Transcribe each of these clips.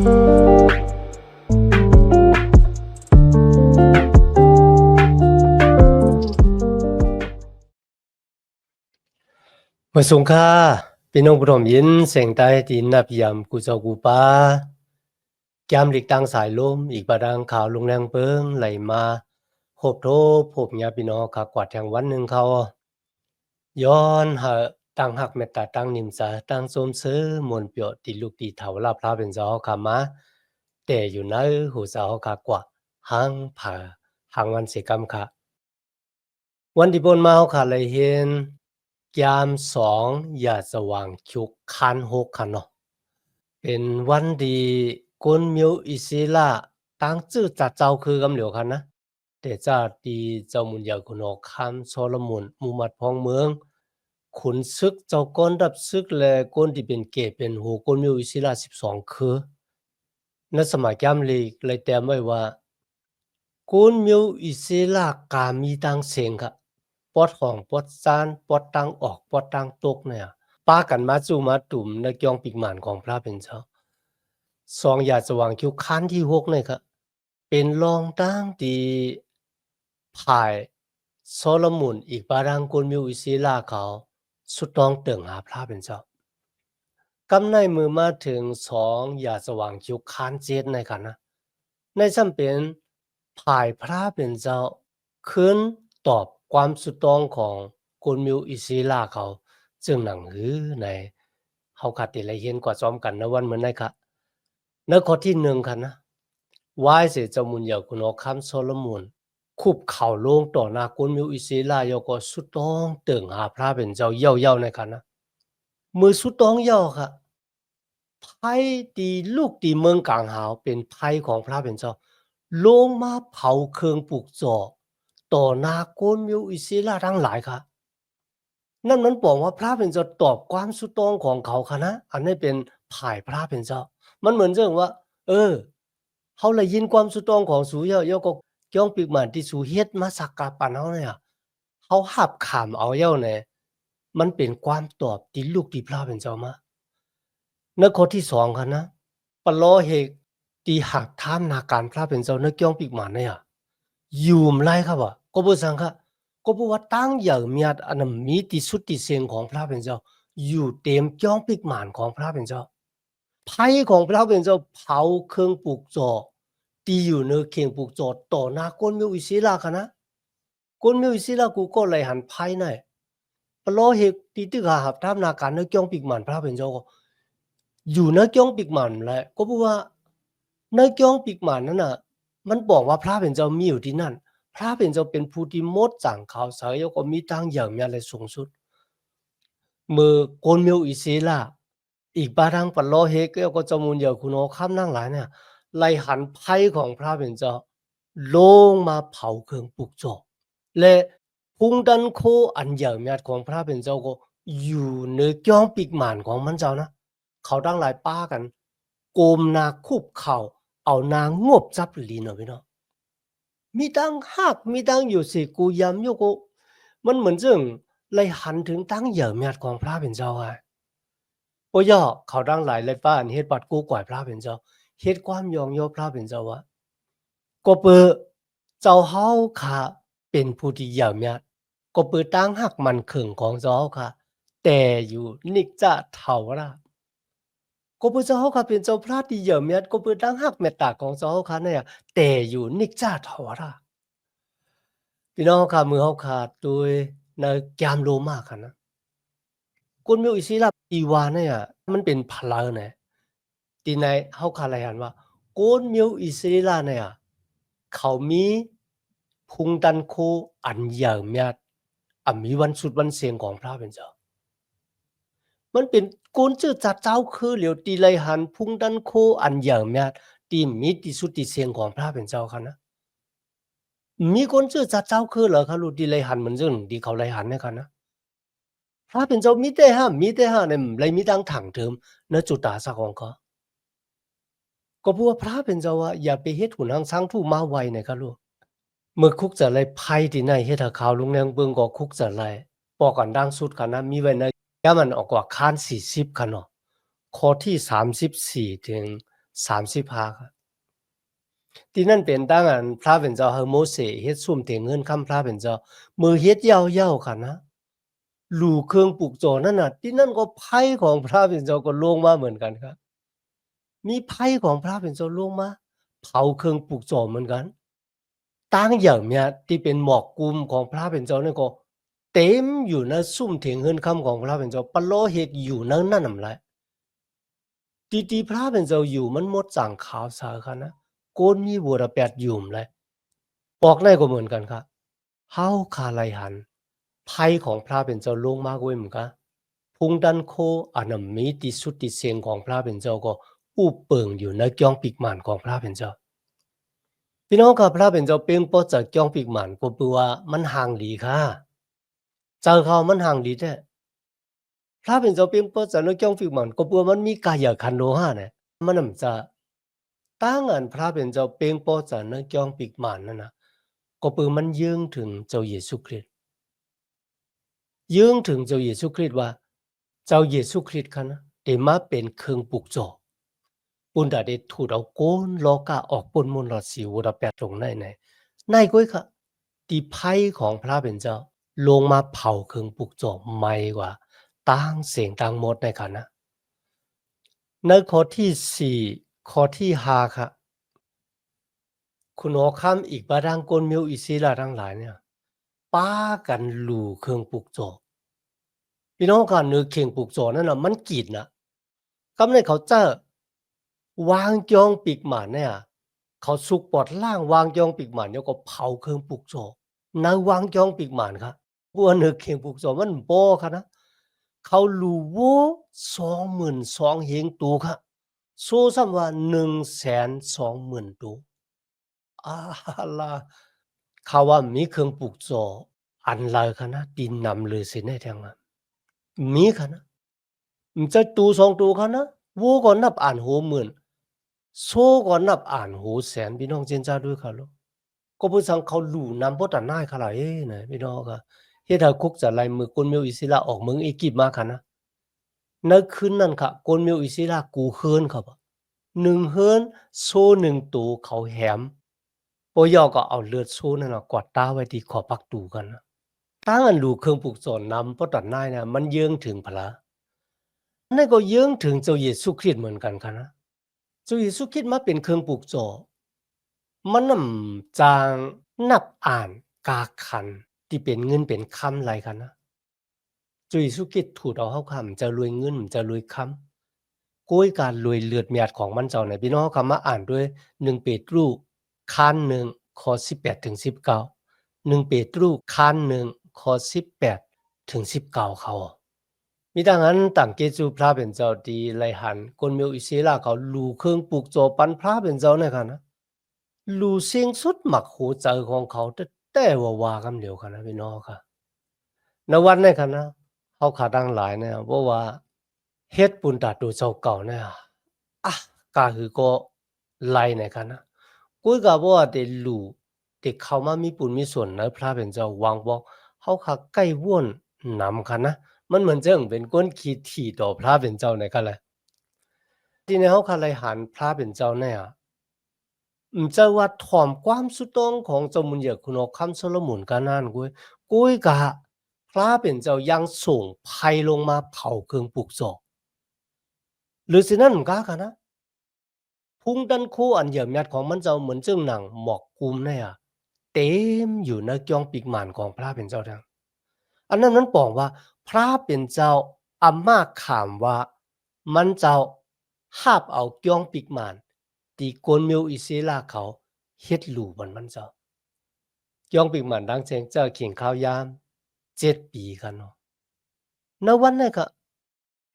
เมื่อสงค่าพี่น้องผู้ชมยินเสียงใต้ดินนับยำกูเจ้ากูป้าแก้มหลีกตั้งสายลมอีกบาดังข่าวลงแรงเปิงไหลมาพบโทพบญาพี่น้องขากวาดแทงวันหนึ่งเขาย้อนหาตั้งหักเมตตาตั้งนิมสาตั้งสมซื้อมนเปียวติลูกตีเถาลาพระเป็นเจ้าขามาแต่อยู่ในหูสาวขากว่าหังผ่าหังวันเสกรรมค่ะวันที่บนมาเขาขาเลยเห็นยาม2อย่าสว่างชุกคัน6คันเนาะเป็นวันดีก้นมิวอิศิลาตั้งจื้อจัดเจ้าคือกำเหลียวคันนะแต่จะดีเจ้ามุนยาคุณออกคำโซลมุนมุมัดพองเมืองขุนซึกเจ้าก้นดับซึกและก้นที่เป็นเกตเป็นหูก้นมิวอิศิลา12คือในสมัยแก้มลีกเลยแต้มไว้ว่าก้นมิวอิศิลากามีตังเสียงค่ะปอดของปอดซานปอดตังออกปอดตังตกเนี่ยป้ากันมาจู่มาตุ่มในกองปิกหมานของพระเป็นเจ้าซองยาสว่างคิวคันที่6เนี่ยครับเป็นรองตั้งตีภายโซโลมุนอีกบารังกุลมิวอิศิลาเขาสุดต้องเติ่งหาพระเป็นเจ้ากำในมือมาถึง2ยาสว่างคิวคัน7ในค่ะนะในซ้ำเป็นภายพระเป็นเจ้าขึ้นตอบความสุดต้องของกุลมิวอิศิลาเขาจึงหนังหือในเฮาคัดติละเห็นกว่าซ้อมกันนะวันเหมือนได้ค่ะในข้อที่1ค่ะนะวายเสเจ้ามุนยาคุณออกคำโซโลมุนคุบเข่าลงต่อหน้ากุลมิวอิศิลายก็สุดต้องเติ่งหาพระเป็นเจ้าเย่าๆในค่ะนะมือสุดต้องย่อค่ะไพ่ตีลูกตีเมืองกลางหาวเป็นไพ่ของพระเป็นเจ้าลงมาเผาเครื่องปลูกจ่อต่อหน้ากุลมิวอิศิลาทั้งหลายค่ะนั่นมันบอกว่าพระเป็นเจ้าตอบความสุดต้องของเขาค่ะนะอันนี้เป็นผ่ายพระเป็นเจ้ามันเหมือนเรื่องว่าเฮาเลยยินความสุดต้องของสูเยาก็ย่องปีกหมานที่สูเฮ็ดมาสักกะปันเฮาเนี่ยเฮาหับขามเอาเย้าแหน่มันเป็นความตอบที่ลูกที่พระเป็นเจ้ามาในข้อที่2ค่ะนะปะล้อเหกที่หักท่ามนาการพระเป็นเจ้าในย่องปีกหมานเนี่ยอยู่มไล่ครับว่าก็บ่ซังค่ะก็บ่ว่าตั้งเหยื่อเมียดอันนั้นมีที่สุดที่เสียงของพระเป็นเจ้าอยู่เต็มย่องปีกหมานของพระเป็นเจ้า ไพ่ของพระเป็นเจ้าเผาเครื่องปลูกจอตีอยู่ในเข่งปลูกจอต่อหน้าก้นมิวอิศิลาค่ะนะก้นมิวอิศิลากูก็เลยหันไพ่ในปลอเหตุตีตึกหาหับทำนาการในจ้องปิกหมันพระเป็นเจ้าก็อยู่ในจ้องปิกหมันแหละก็เพราะว่าในจ้องปิกหมันนั้นน่ะมันบอกว่าพระเป็นเจ้ามีอยู่ที่นั่นพระเป็นเจ้าเป็นผู้ที่มดสั่งเขาสายก็มีตั้งอย่างมีอะไรสูงสุดมือโกนมิวอิศิลาอีกบาทางปัลโลเฮกก็จะมุนเยอะคุณโอข้ามนั่งหลายเนี่ยไล่หันไพ่ของพระเป็นเจ้าลงมาเผาเครื่องปลุกจอกและพุงดันโคอันใหญ่เมียดของพระเป็นเจ้าก็อยู่ในจ้องปีกหมานของมันเจ้านะเขาตั้งหลายป้ากันโกมนาคุบเข่าเอานางงบจับลีนเอาพี่น้องมีตั้งหักมีตั้งอยู่สิกูยำโยโกมันเหมือนจึงไล่หันถึงตั้งเหยื่อเมียดของพระเป็นเจ้าไง โอ้ย่อเขาดังหลายเลยป้านเฮ็ดบัดกู้ก่อยพระเป็นเจ้าเฮ็ดความยองโยพระเป็นเจ้าวะก็เปอเจ้าเฮาค่ะเป็นผู้ที่เหย่าเมียก็เปิดตั้งหักมันเข่งของเจ้าเฮาค่ะแต่อยู่นิกจะเท่าละก็เปิดเจ้าเฮาค่ะเป็นเจ้าพระที่เหย่าเมียก็เปิดตั้งหักเมตตาของเจ้าเฮาค่ะเนี่ยแต่อยู่นิกจะเท่าละพี่น้องค่ะมือเฮาค่ะโดยในแกมโลมากค่ะนะ กุนมิวอิศิลาอีวาเนี่ยมันเป็นพลาเนี่ยที่ในเฮาคาลายันว่ากุนมิวอิศิลาเนี่ยเขามีพุงดันโคอันยาวเมียดมีวันสุดวันเสียงของพระเป็นเจ้ามันเป็นกุนชื่อจัดเจ้าคือเหลียวตีไลหันพุงดันโคอันยาวเมียดที่มีที่สุดที่เสียงของพระเป็นเจ้าค่ะนะมีคนชื่อจัดเจ้าคือเหรอคะลูกที่ไลหันเหมือนซึ่งที่เขาไลหันเนี่ยค่ะนะ พระเป็นเจ้ามีแต่ห้ามมีแต่ห้าเนี่ยเลยมีตั้งถังเทิมณจุดตาสักของเขาก็เพราะว่าพระเป็นเจ้าว่าอย่าไปเฮ็ดหุ่นหังช้างทู่มาไวนะครับลูกเมื่อคุกจะไล่ไพ่ที่ไหนเฮ็ดให้ข่าวลุงแนงเบิ่งก็คุกจะไล่ปอกกันดังสุดกันนะมีไว้ในยามันออกกว่าค้าน40คันเนาะข้อที่34ถึง 35ครับที่นั่นเป็นตั้งอันพระเป็นเจ้าเฮาโมเสเฮ็ดซุ่มเถียงเงินคำพระเป็นเจ้ามือเฮ็ดยาวๆค่ะนะหลู่เครื่องปลูกโจนั่นน่ะที่นั่นก็ไพ่ของพระเป็นเจ้าก็ลงมาเหมือนกันครับมีไพ่ของพระเป็นเจ้าลงมาเผาเครื่องปลูกโจเหมือนกันตั้งอย่างเนี้ยที่เป็นหมอกกุมของพระเป็นเจ้านี่ก็เต็มอยู่ในซุ่มเถียงเงินคำของพระเป็นเจ้าปะโลเฮ็ดอยู่นั่นนำแหละที่พระเป็นเจ้าอยู่มันหมดสั่งขาวสาค่ะนะโกนมีบัวระแปดอยู่มเลยปอกได้ก็เหมือนกันครับเฮาคาไลหันไพ่ของพระเป็นเจ้าลงมากเว้ยเหมือนกันพุงดันโคอันนั้นมีที่สุดที่เสียงของพระเป็นเจ้าก็อู้เปิงอยู่ในจ้องปีกหมานของพระเป็นเจ้าพี่น้องครับพระเป็นเจ้าเปียงปอจากจ้องปีกหมานก็เปือว่ามันห่างหลีค่ะเจอเขามันห่างหลีแท้พระเป็นเจ้าเปียงปอจากในจ้องปีกหมานก็เปือมันมีกายคันโนหาเนี่ยมันนำจะตั้งอันพระเป็นเจ้าเปียงปอจากในจ้องปีกหมานนั่นนะก็เปือมันยื่งถึงเจ้าเยซูคริสต์ยื่งถึงเจ้าเยซูคริสต์ว่าเจ้าเยซูคริสต์ค่ะนะได้มาเป็นเครื่องปลูกโจปุ่นดาได้ถูดเอาโกนโลกาออกปนมนต์หลอดสิวระแปดตรงในก้อยค่ะที่ไพ่ของพระเป็นเจ้าลงมาเผาเครื่องปลูกโจไม่กว่าตั้งเสียงตั้งหมดในค่ะนะในข้อที่4ข้อที่5ค่ะคุณหอคำอีกบาดังกลมิวอิซิลาทั้งหลายเนี่ยป้ากันหลู่เครื่องปลูกโจพี่น้องกันนึกเครื่องปลูกโจนั่นน่ะมันกีดนะกำในเขาเจอวางจองปีกหมานเนี่ยเขาสุกปอดล่างวางจองปีกหมานเนี่ยก็เผาเครื่องปลูกโจในวางจองปีกหมานครับบัวนึกเครื่องปลูกโจมันโบค่ะนะเขาลูโว22,000เฮงตูค่ะโซซ้ำว่า120,000ตูอาล่ะเขาว่ามีเครื่องปลูกโจอันไรคะนะดินนำเลยสิในแทงอะมีค่ะนะมันจะตูสองตูค่ะนะวัวก็นับอ่านโหมื่นโซก็นับอ่านโหแสนพี่น้องเจนจ้าด้วยค่ะลูกก็ผู้สังเขาหลู่นำบ่ตันนายค่ะล่ะนะพี่น้องค่ะเฮ็ดให้คุกจะไล่มือคนเมียวอิสราออกเมืองอียิปต์มาค่ะนะในคืนนั้นค่ะคนเมียวอิสรากูเฮิรนครับ1เฮิรนโซ1ตูเขาแหมบ่ยอก็เอาเลือดโซนั่นน่ะกวาดตาไว้ที่ขอบปักตูกันนะตั้งอันลูกเครื่องปลูกสอนนำบ่ตันนายน่ะมันเยื้องถึงพระนั่นก็เยื้องถึงเจ้าเยซูคริสต์เหมือนกันค่ะนะเจ้าเยซูคริสต์มาเป็นเครื่องปลูกโจมันนำจางนับอ่านกาคันที่เป็นเงินเป็นคำไรกันนะเจ้าเยซูคริสต์ถูกเอาเข้าคำจะรวยเงินจะรวยคำก้วยการรวยเลือดเมียดของมันเจ้าไหนพี่น้องคำมาอ่านด้วย1เปโตรข้าน1ข้อ18ถึง19 1เปโตรข้าน1ข้อ18ถึง19เขามีดังนั้นต่างเกจูพระเป็นเจ้าดีไลหันคนเมียวอิสราเขาลูเครื่องปลูกโจปันพระเป็นเจ้าเนี่ยค่ะนะลูเสียงสุดหมักหูใจของเขาแต่ว่าคำเดียวกันนะพี่น้องค่ะในวันนี้ค่ะนะเขาขาดังหลายเนี่ยเพราะว่าเฮ็ดปุนตาดูเจ้าเก่าเนี่ยกาคือก็ไล่ในค่ะนะกุ้ยกาบอกว่าเดลูเด็กเขามามีปุนมีส่วนในพระเป็นเจ้าวางบอกเขาขาใกล้ว่นนำค่ะนะมันเหมือนจะเป็นก้นขีดถี่ต่อพระเป็นเจ้าในกันเลยที่ในเขาคาไลหันพระเป็นเจ้าเนี่ยจะว่าถ่อมความสุดโตองของเจ้ามุนเหยกคุณออกคำโซโลมอนกันนั่นกุ้ยกะพระเป็นเจ้ายังส่งภัยลงมาเผาเครื่องปลูกโจหรือสินั่นกะค่ะนะพุงดันคู่อันเหยี่ยมยัดของมันเจ้าเหมือนเจ้าหนังหมอกกุมเนี่ยเต็มอยู่ในจองปีกหมานของพระเป็นเจ้าทั้งอันนั้นมันบอกว่าพระเป็นเจ้าอามาขามว่ามันเจ้าหาบเอาจองปีกหมานตีโกนเมียวอิสราเขาเฮ็ดหลู่มันเจ้าจองปีกหมานดังเจงเจ้าเขียงข้าวยาม7 ปีกันเนาะในวันนั้นก็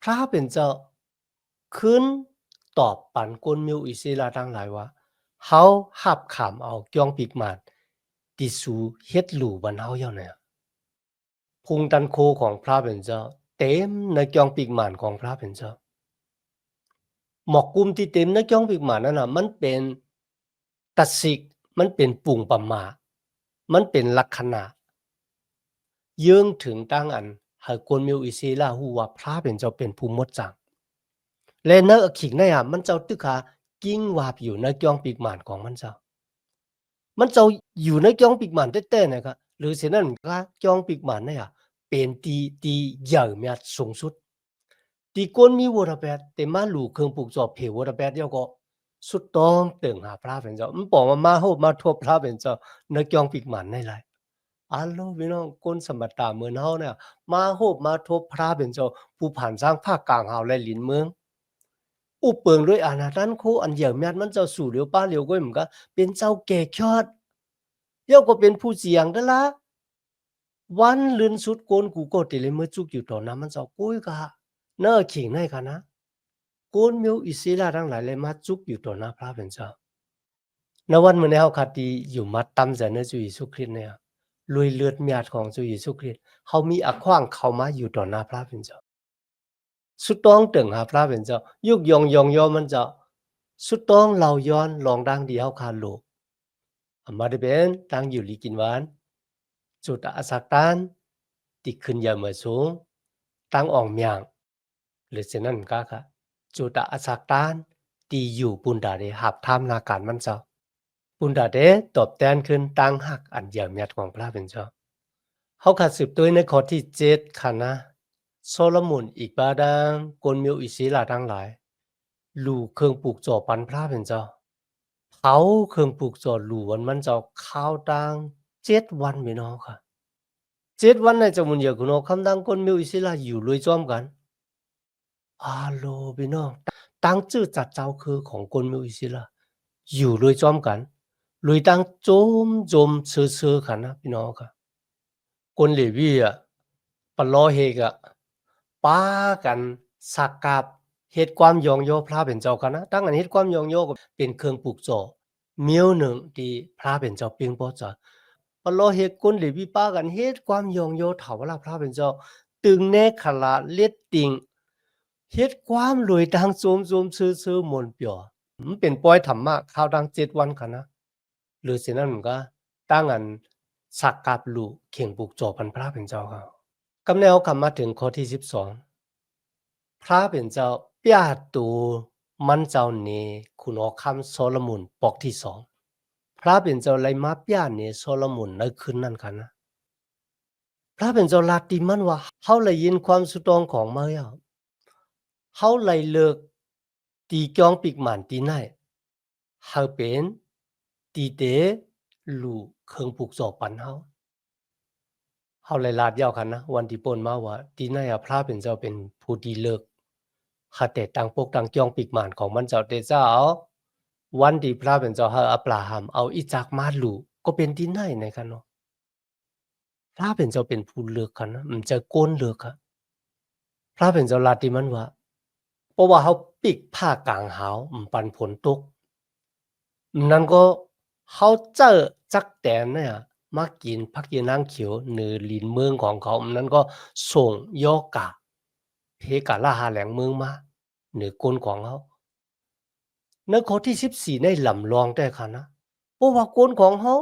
พระเป็นเจ้าขึ้นตอบปันกนมิวอิสราทั้งหลายว่าเฮาหับขามเอาจ้องปีกหมานที่สูเฮ็ดหลู่บันเฮาเย้าเนี่ยพุงตันโคของพระเป็นเจ้าเต็มในจ้องปีกหมานของพระเป็นเจ้าหมอกกุมที่เต็มในจ้องปีกหมานนั่นน่ะมันเป็นตัดสิกมันเป็นปุ่งประมามันเป็นลักษณะเยื่องถึงตั้งอันให้คนมิวอิสราฮู้ว่าพระเป็นเจ้าเป็นผู้หมดจังและเนอขิงเนี่ยมันเจ้าตึกหา กิ้งวาบอยู่ในกองปีกหมานของมันเจ้ามันจะอยู่ในกองปีกหมานเต้ๆนะครับหรือฉะนั้นก็กองปีกหมานเนี่ยเป็นตีใหญ่เมียสูงสุดตีก้นมีวัวระเบิดแต่มาหลูเครื่องปลูกจอบเพวัวระเบิดเดียวก็สุดต้องเติงหาพระเป็นเจ้ามันบอกว่ามาโหมาทบพระเป็นเจ้าในกองปีกหมานได้ไรอัลโลพี่น้องก้นสมบัติตาเมืองเฮาเนี่ยมาโหมาทบพระเป็นเจ้าผู้ผ่านสร้างภาคกลางเฮาและลินเมือง อุเปิงด้วยอานาตันโคอันเหยี่ยมยัดมันเจ้าสู่เหลียวป้าเหลียวก้อยเหมือนกันเป็นเจ้าแก่ชอดเดี๋ยวก็เป็นผู้เสียงได้ละวันลืนสุดโกนกูก็ติเลยเมื่อจุกอยู่ต่อน้ำมันเจ้ากุ้ยกะเน้อขิงให้กันนะโกนเมียวอิสระทั้งหลายเลยมาจุกอยู่ต่อหน้าพระเป็นเจ้าในวันเมื่อนี้เขาคดีอยู่มาตั้มใจในจุยสุคริตเนี่ยลุยเลือดเมียดของจุยสุคริตเขามีอักขว้างเขามาอยู่ต่อหน้าพระเป็นเจ้าสุดต้องตึงหาพระเป็นเจ้ายุกยองมันเจ้าสุดต้องเหล่าย้อนลองดังเดียวคาโลมาได้เป็นตั้งอยู่ลีกินหวานจุดอาศักตันติขึ้นยาเมื่อสูงตั้งอ่องเมียงหรือเช่นนั้นก็ค่ะจุดอาศักตันตีอยู่ปุนดาเดหับทำนาการมันเจ้าปุนดาเดตอบแทนขึ้นตั้งหักอันยาเมียดของพระเป็นเจ้าเขาขัดสืบตัวในข้อที่7ค่ะนะโซโลมอนอีกบาดังกลมิวอิศิลาทั้งหลายลู่เครื่องปลูกจ่อปันพระเป็นเจ้าเผาเครื่องปลูกจ่อหลู่วันมันเจ้าข้าวตัง7 วันไม่น้องค่ะ7 วันในจะมุนเยอะคุณคำดังกลมิวอิศิลาอยู่ลุยจ้อมกันอาโลพี่น้องตั้งชื่อจัดเจ้าคือของกลมิวอิศิลาอยู่ลุยจ้อมกันลุยตั้งโจมเชื่อกันนะพี่น้องค่ะคนเลวีปลอเฮกป้ากันสักกับเหตุความยองโยพระเป็นเจ้ากันนะตั้งอันเหตุความยองโยก็เป็นเครื่องปลูกจ่อเมียวหนึ่งที่พระเป็นเจ้าเปียงปอจ่อปลอเฮกคนเลวีป้ากันเหตุความยองโยถาวรพระเป็นเจ้าตึงแน่ขลาเล็ดติงเหตุความรวยดังโจมซื้อมนเปียวมันเป็นป้อยธรรมะข้าวดัง7 วันกันนะหรือสินั้นมันก็ตั้งอันสักกับลูกเข่งปลูกจ่อพันพระเป็นเจ้าครับ กำแนวคำมาถึงข้อที่12พระเป็นเจ้าเปียตูมันเจ้าเนคุณอคำโซโลมอนปอกที่2พระเป็นเจ้าไลมาเปียเนโซโลมอนในคืนนั้นกันนะพระเป็นเจ้าลาติมันว่าเขาเลยยินความสุตองของมาเยาเขาเลยเลิกตีกองปีกหมันตีไหนเขาเป็นตีเตลูเครื่องผูกศอกปันเขาเลยลาดยาวกันนะวันที่ปนมาว่าตีไหนพระเป็นเจ้าเป็นผู้ดีเลิกข้าแต่ตังปกตังจองปีกหมานของมันเจ้าเตเจ้าวันที่พระเป็นเจ้าให้อับราฮัมเอาอิจากมาลูก็เป็นที่ไหนในกันเนาะพระเป็นเจ้าเป็นผู้เลือกกันนะมันจะโกนเลือกค่ะพระเป็นเจ้าลาติมันว่าเพราะว่าเขาปิกผ้ากลางหาวปันผลตกนั่นก็เขาเจอจักแตนเนี่ยมากินพักยีนางเขียวเหนือลินเมืองของเขานั้นก็ส่งยอกะเพกะละหาแหลงเมืองมาเหนือก้นของเขาในข้อที่14ในลำลองได้ค่ะนะเพราะว่าก้นของเขา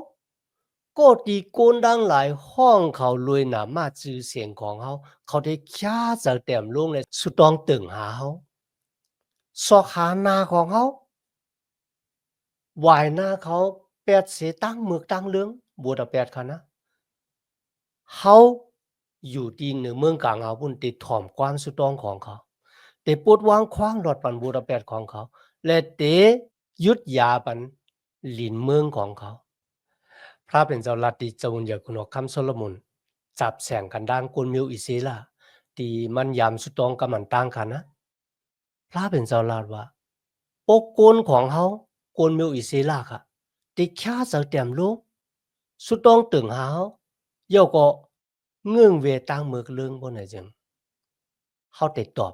ก็ตีก้นดังหลายห้องเขารวยหนามาจือเสียงของเขาเขาได้ฆ่าจากแต้มลงเลยสุดต้องตึงหาเขาสอกหานาของเขาวายหน้าเขาแปดเสตั้งหมึกตั้งเลื้องบัวตะแปดค่ะนะเขาอยู่ที่เหนือเมืองกลางเอาพุ่นติดถ่อมความสุดต้องของเขาแต่ปวดวางคว้างหลอดปันบัวตะแปดของเขาและเตยุดยาปันหลินเมืองของเขาพระเป็นเจ้าลัดดิจวุนยาคุณคำโซโลมอนจับแสงกันด้านกุลมิวอิซิลาตีมันยามสุดต้องกำมันตั้งค่ะนะพระเป็นเจ้าลาดว่าปกโกนของเขาโกนมิวอิซิลาค่ะติฆ่าจากแต้มลูกสุดต้องตึงหาเย่าก็เงื่องเวตังเมือกเรื่องบนไหนจึงเขาติดตอบ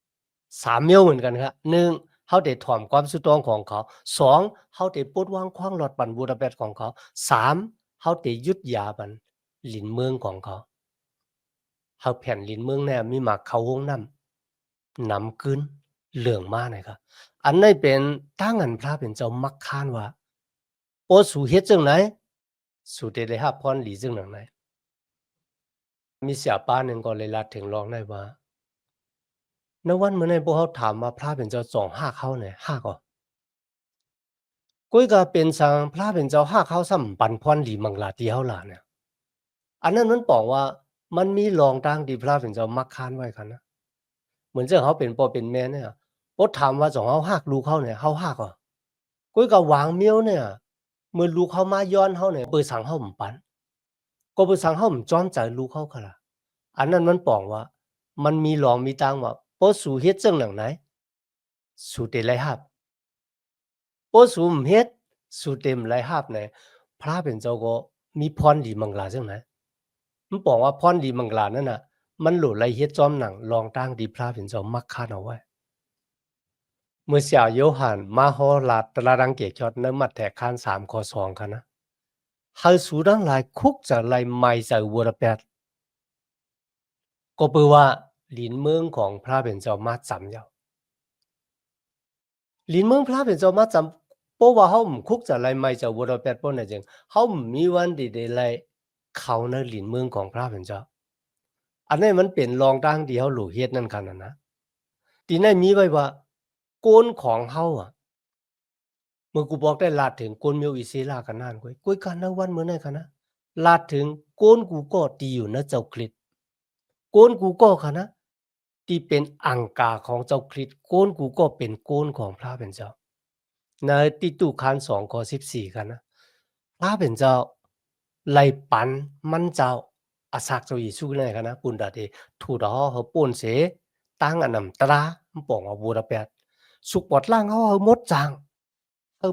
3เมียวเหมือนกันครับ1เขาได้ถ่อมความสุดต้องของเขา2เขาได้ปลดวางขว้างหลอดปันบูดาเปสของเขา3เขาได้ยุดยาบันหลินเมืองของเขาเขาแผ่นหลินเมืองแน่มีหมากเขาวงนำขึ้นเหลืองมากนะครับอันนี้เป็นตั้งอันพระเป็นเจ้ามักคานว่าโอสู่เฮ็ดจังไหนสู่ได้รับพรหลีจังไหนมีเสียป้าหนึ่งก็เลยลัดถึงร้องได้ว่าในวันเมื่อในพวกเขาถามว่าพระเป็นเจ้า2 5เขาเนี่ย5ก็ ก้อยก็เป็นสังพระเป็นเจ้าห้าเขาซ้ำปันพรหลีมังลาที่เฮาล่ะเนี่ยอันนั้นมันบอกว่ามันมีรองต่างที่พระเป็นเจ้ามักค้านไว้คั่นนะเหมือนเจ้าเขาเป็นพ่อเป็นแม่เนี่ยบ่ถามว่าสองเฮาฮักลูกเขาเนี่ยเฮาฮักอ่ะก้อยก็วางเมียวเนี่ยเมื่อลูกเขามาย้อนเฮาเนี่ยเปิดสังเฮาบ่ปันก็เปิดสังเฮาบ่จ้อมใจลูกเขาค่ะล่ะอันนั้นมันบอกว่ามันมีรองมีต่างว่าบ่สู่เฮ็ดจังหนังไหนสู่แต่ไรฮับบ่สู่บ่เฮ็ดสู่เต็มไรฮับเนี่ยพระเป็นเจ้าก็มีพรดีมังลาจังไหน มันบอกว่าพรดีมังกลานั่นน่ะมันหลุไรเฮ็ดจอมหนังลองตั้งดีพระเป็นจอมมักคานเอาไว้เมื่อเสียโยหันมาฮอลาตระรังเกจอดเนมัดแทกคาน3ข้อ2คันนะเฮาสูดังหลายคุกจะไลไม่จะวัวระแปดก็เปือว่าลินเมืองของพระเป็นเจ้ามาจำเยาลินเมืองพระเป็นเจ้ามาจำเพราะว่าเฮาคุกจะไลไม่จะวัวระแปดป้นน่ะจึงเฮามีวันที่ได้ไลเขาในลินเมืองของพระเป็นเจ้าอันนี้มันเป็นรองตั้งที่เฮาหลู่เฮ็ดนั่นคันนะที่นั่นมีไว้ว่าโกนของเฮาอะเมื่อกูบอกได้ลาดถึงโกนเมียวอิเซลากันนานกุ้ยกันนะวันเมื่อไหร่กันนะลาดถึงโกนกูก็ตีอยู่นะเจ้าคริสโกนกูก็ค่ะนะที่เป็นอังกาของเจ้าคริสโกนกูก็เป็นโกนของพระเป็นเจ้าในติตุคาน2ข้อ14กันนะพระเป็นเจ้าไล่ปันมันเจ้าอาศักเจ้าเยซูเลยกันนะปุณดาเดถูดอเฮาป่นเสตั้งอันนำตรามันป่องเอาบูดาเปดสุกปอดล่างเฮาหมดจาง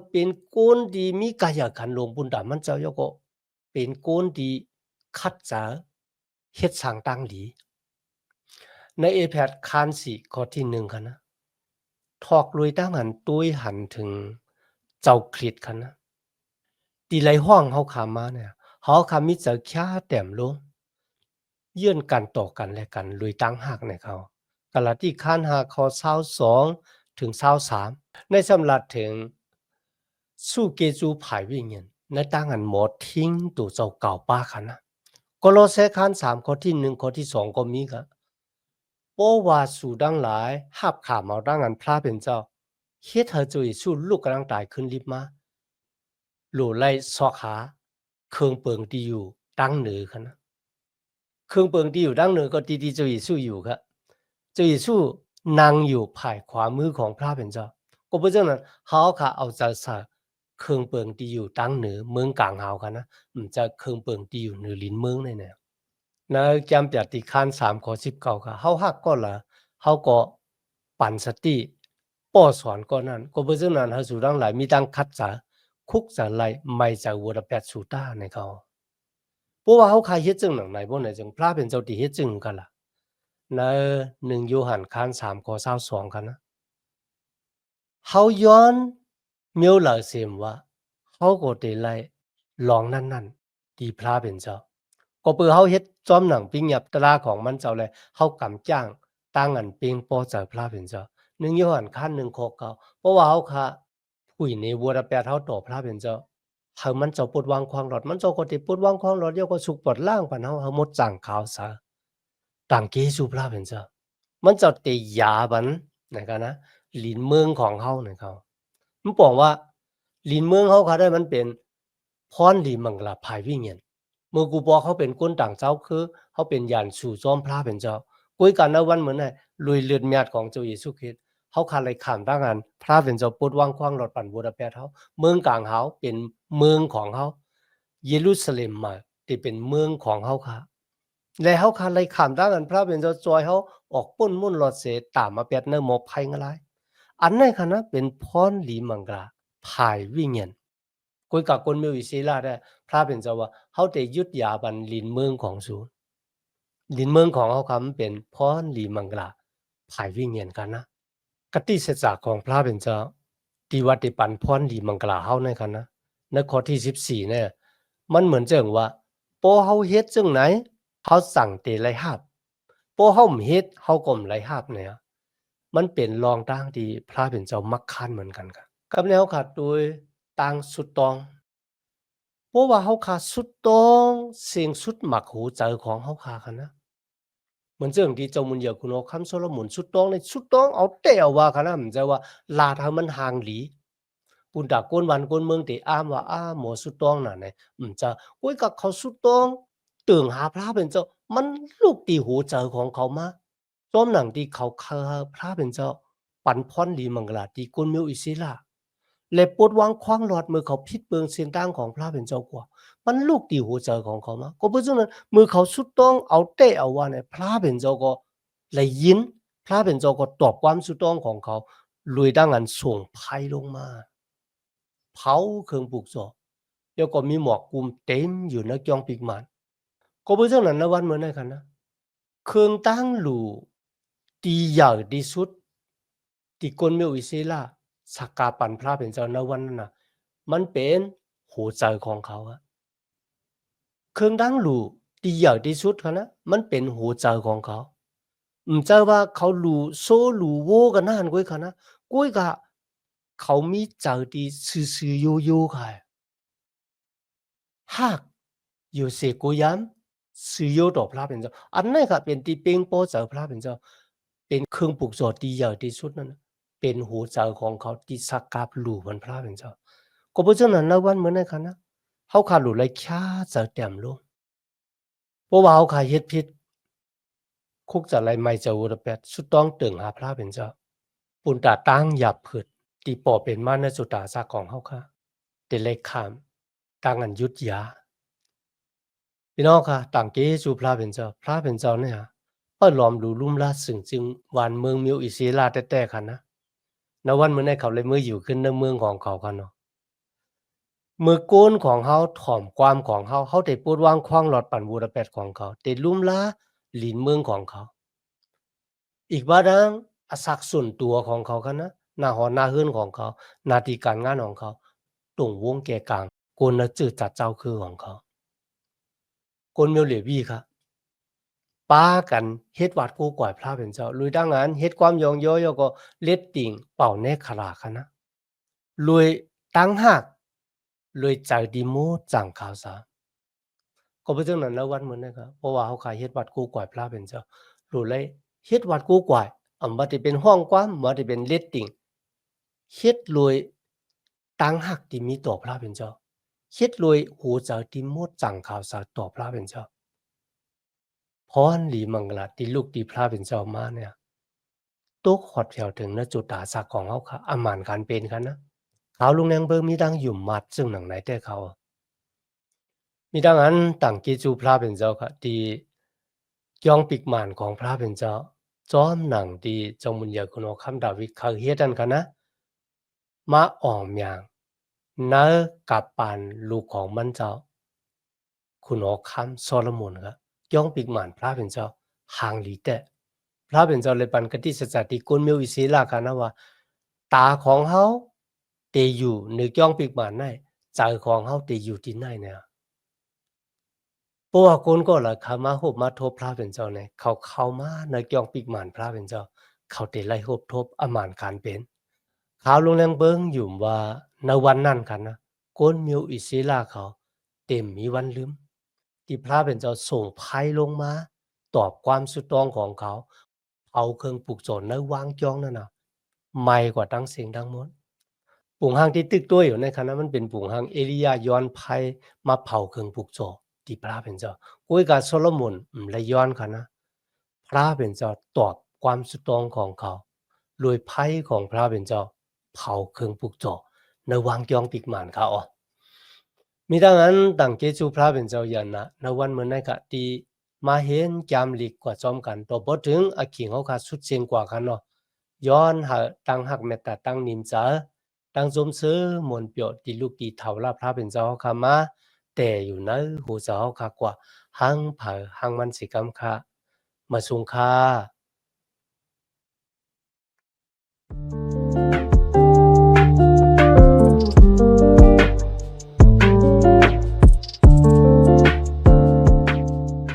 เป็นโกนดีมีกายขันหลวงปุณดามันเจ้ายก็เป็นโกนดีคัดจาเฮ็ดสร้างตั้งดีในเอแพดคาน4ข้อที่1คันนะทอกลุยตั้งหันตุ้ยหันถึงเจ้าคริสคันนะตีไหลห้องเฮาขามาเนี่ยเฮาขามิจะแค่แต้มลงเยื่อนกันต่อกันและกันลุยตั้งหักในเขากะละที่คานหาข้อ22ถึง23ในสำหรับถึงสู้เกจูภายวิ่งเงินในตั้งอันหมดทิ้งตัวเจ้าเก่าป้าคันนะก็โลเซคาน3ข้อที่1ข้อที่2ก็มีกะเพราะว่าสู่ดังหลายหับขามาดังอันพระเป็นเจ้าเฮ็ดให้เจ้าเยซูลูกกำลังตายขึ้นลิบมาหลู่ไล่ซอกหาเครื่องเปิงที่อยู่ตั้งเหนือคันนะเครื่องเปิงที่อยู่ตั้งเหนือก็ที่เจ้าเยซูอยู่ครับเจ้าเยซูนั่งอยู่ภายขวามือของพระเป็นเจ้าก็เพราะฉะนั้นเฮาค่ะเอาใจใส่เครื่องเปิงที่อยู่ตั้งเหนือเมืองกลางเฮาคันนะมันจะเครื่องเปิงที่อยู่เหนือลิ้นเมืองนี่แน่นะจำปฏิคาน3ข้อ19ค่ะเฮาฮักก็ละเฮาก็ปันสติป้อสอนก็นั้นก็เพราะฉะนั้นเฮาสู่ดังหลายมีตั้งคัดษาคุกษาไลไม่จะวัวแปดสูตาในเขาเพราะว่าเฮาคายเฮ็ดจึงหนังไหนบ่ไหนจึงพระเป็นเจ้าที่เฮ็ดจึงกันล่ะใน1โยฮันคาน3ข้อ22กันนะเฮาย้อนเมียวหลาเสมว่าเฮาก็ได้ไล่ลองนั่นๆที่พระเป็นเจ้าก็เปือเฮาเฮ็ดจอมหนังปิงหยับตราของมันเจ้าแลเฮากำจ้างตั้งอันเปิงปอเจ้าพระเป็นเจ้า1โยฮันคัน1ข้อ9เพราะว่าเฮาค่ะผู้ในวัวแปดเฮาต่อพระเป็นเจ้าเฮามันเจ้าปลดวางความหลอดมันเจ้าก็ได้ปลดวางความหลอดเดียวก็สุกปลดล่างปานเฮาหมดจ้างขาวซะต่างเกสู่พระเป็นเจ้ามันเจ้าเตยาบันนะครับนะลิ้นเมืองของเฮานี่เขามันบอกว่าลิ้นเมืองเฮาค่ะได้มันเป็นพรดีมังกลาภายวิญญาณเมื่อกูบอกเขาเป็นคนต่างเจ้าคือเขาเป็นญาณสู่จอมพระเป็นเจ้าคุยกันในวันเหมือนน่ะลุยเลือดเมียดของเจ้าเยซูคริสต์เฮาคาเลยข้ามตั้งอันพระเป็นเจ้าปลดวางความหลอดปั่นบูดาเปสต์เฮาเมืองกลางเฮาเป็นเมืองของเฮาเยรูซาเล็มมาที่เป็นเมืองของเฮาค่ะและเฮาคาเลยข้ามตั้งอันพระเป็นเจ้าจอยเฮาออกปุ้นมุ่นหลอดเสตามมาเปียดเนอหมอบภัยงหลายอันนั้นค่ะนะเป็นพรลีมังกลาภายวิญญาณกุยกับคนมีวิเศษได้พระเป็นเจ้าว่าเฮาได้ยึดยาบันลินเมืองของสูลินเมืองของเฮาคำเป็นพรลีมังกลาภายวิญญาณกันนะกติเสจากของพระเป็นเจ้าที่วัดที่ปันพรลีมังกลาเฮาในกันนะในข้อที่14เนี่ยมันเหมือนเจิงว่าโปเฮาเฮ็ดจังไหนเฮาสั่งเตไลหับโปเฮาเฮ็ดเฮาก็ไลหับเนี่ยมันเป็นรองต่างที่พระเป็นเจ้ามักคันเหมือนกันครับกับแนวขาดโดยต่างสุดตองเพราะว่าเฮาขาดสุดตองเสียงสุดหมักหูใจของเฮาขากันนะเหมือนเรื่องที่เจ้ามุนเหยียคุณเอาคำโซโลมอนสุดตองในสุดตองเอาแต่ว่ากันนะมันจะว่าลาทามันห่างหลี ปุ่นตาก้นวันก้นเมืองติอ้ามว่าหมอสุดต้องน่ะเนี่ยจะโอ๊ยกับเขาสุดต้องตื่งหาพระเป็นเจ้ามันลูกตีหูเจอของเขามาซ้อมหนังที่เขาพระเป็นเจ้าปันพรดีมังกลาตีก้นมิวอิสิล่ะและปดวางคว้างหลอดมือเขาพิษเบืองเส้นตั้งของพระเป็นเจ้ากว่ามันลูกตีหูเจอของเขามาก็เพราะฉะนั้นมือเขาสุดต้องเอาเตะเอาว่าเนี่ยพระเป็นเจ้าก็เลยยินพระเป็นเจ้าก็ตอบความสุดต้องของเขาลุยดังอันส่งภัยลงมาเผาเครื่องปลูกสอบแล้วก็มีหมอกกลุ่มเต็มอยู่ในจองปีกมันก็เพราะฉะนั้นนะวันเหมือนกันนะเครื่องตั้งหลูตีใหญ่ที่สุดที่คนมีวิเศษล่ะสักการปันพระเป็นเจ้าในวันนั้นนะมันเป็นหัวใจของเขาอะเครื่องตั้งหลูที่ใหญ่ที่สุดเขานะมันเป็นหัวใจของเขาใจว่าเขาหลูโซหลูโวกันนั่นก้อยเขานะก้อยกะเขามีใจที่ซื่อๆโยๆค่ะ หากอยู่เสกุยามสุโยต่อพระเป็นเจ้าอันนั้นค่ะเป็นที่เป็นโปเจอพระเป็นเจ้าเป็นเครื่องปลูกสอดที่ใหญ่ที่สุดนั่นน่ะเป็นหัวใจของเขาที่สักการหลู่วันพระเป็นเจ้าก็เพราะฉะนั้นนะวันเหมือนในคันนะเขาขาดหลู่เลยค่าจะเต็มลงเพราะว่าเขาขาดเฮ็ดผิดคุกจะไรไม่จะอุรแปดสุดต้องตึงหาพระเป็นเจ้าปุนตาตั้งหยับผึดตีปอเป็นมาในสุตาสาของเขาค่ะเตเลขามตั้งอันยุดยา พี่น้องค่ะต่างเกสู่พระเป็นเจ้าพระเป็นเจ้าเนี่ยเปิ้นล้อมหลู่ลุ่มลาดสึงจึงหวานเมืองมิวอิศิลาแต่ๆคันนะณวันมื้อนี้เขาเลยมืออยู่ขึ้นในเมืองของเขาคันเนาะมือโกนของเฮาถ่อมความของเฮาเฮาได้โปรดวางขว้างหลอดปั่นบูดาเปดของเขาได้ลุ่มลาหลินเมืองของเขาอีกบาดังอศักดิ์ส่วนตัวของเขาคันนะหน้าหอหน้าเฮือนของเขาหน้าที่การงานของเขาตรงวงแก่กลางโกนน่ะจื้อจัดเจ้าคือของเขากนเมียวเหลวีค่ะ ป้ากันเฮ็ดวัดกูก่อยพระเป็นเจ้าลุยดังนั้นเฮ็ดความยองย่อยก็เล็ดติ่งเป่าแนขลาคะนะลุยตั้งหักลุยใจดีโมจังข่าวสาก็เป็นจังนั้นแล้ววันเหมือนนะครับเพราะว่าเขาขายเฮ็ดวัดกูก่อยพระเป็นเจ้าลุเลยเฮ็ดวัดกูก่อยบ่ได้เป็นห้องกว้างบ่ได้เป็นเล็ดติ่งเฮ็ดลุยตั้งหักที่มีต่อพระเป็นเจ้าเฮ็ดลุยหูใจดีโมจังข่าวสาต่อพระเป็นเจ้า พรหลีมังกลาที่ลูกที่พระเป็นเจ้ามาเนี่ยตกฮอดแผ่วถึงณจุดตาสักของเขาค่ะอำมานการเป็นคันนะขาวลุงแดงเบิ่งมีดังหยุ่มมัดซึ่งหนังไหนแต่เขามีดังอันตั้งกิจูพระเป็นเจ้าค่ะที่ย่องปิกหมานของพระเป็นเจ้าจอมหนังที่จงมุญญาคุณคำดาวิดเขาเฮ็ดนั่นค่ะนะมาอ่อมหยางเนอกับปานลูกของมันเจ้าคุณคำโซโลมอนค่ะย่องปิกหมานพระเป็นเจ้าห่างหลีแต่ พระเป็นเจ้าเลยปันกติสัจจะที่กุนมิวอิศิลากันนะว่าตาของเฮาเตอยู่ในจ้องปีกหมานได้ใจของเฮาเตอยู่ที่ไหนเนี่ยเพราะว่าคนก็ล่ะเขามาฮบมาทบพระเป็นเจ้าเนี่ยเขาเข้ามาในจ้องปีกหมานพระเป็นเจ้าเขาเตไล่ฮบทบอำมานการเป็นข่าวลงแรงเบิงอยู่ว่าในวันนั้นกันนะกุนมิวอิศิลาเขาเต็มมีวันลืมที่พระเป็นเจ้าส่งภัยลงมาตอบความสุดต้องของเขา เอาเครื่องปลูกสนในวางจองนั่นน่ะใหม่กว่าตั้งเสียงทั้งหมดปลูกหางที่ตึกตัวอยู่ในคณะมันเป็นปลูกหางเอลียาย้อนภัยมาเผาเครื่องปลูกสนที่พระเป็นเจ้ากุยกับโซโลมอนและย้อนคณะพระเป็นเจ้าตอบความสุดตองของเขาโดยภัยของพระเป็นเจ้าเผาเครื่องปลูกสนในวางจองปิกหมานเขาอ๋อ มีดังนั้นต่างเกจูพระเป็นเจ้ายันนะในวันเมื่อในกะที่มาเห็นแกมลีกกว่าจอมกันตัวบถึงอาขิงเขาขาดสุดเชียงกว่ากันเนาะย้อนหาตั้งหักเมตตาตั้งนิมจาตั้งสมซื้อมนเปียวที่ลูกที่เท่าลาพระเป็นเจ้าเขาขามาแต่อยู่ในหูเจ้าเขาขากว่าหังเผาหังมันสิกรรมค่ะมาสุงค่า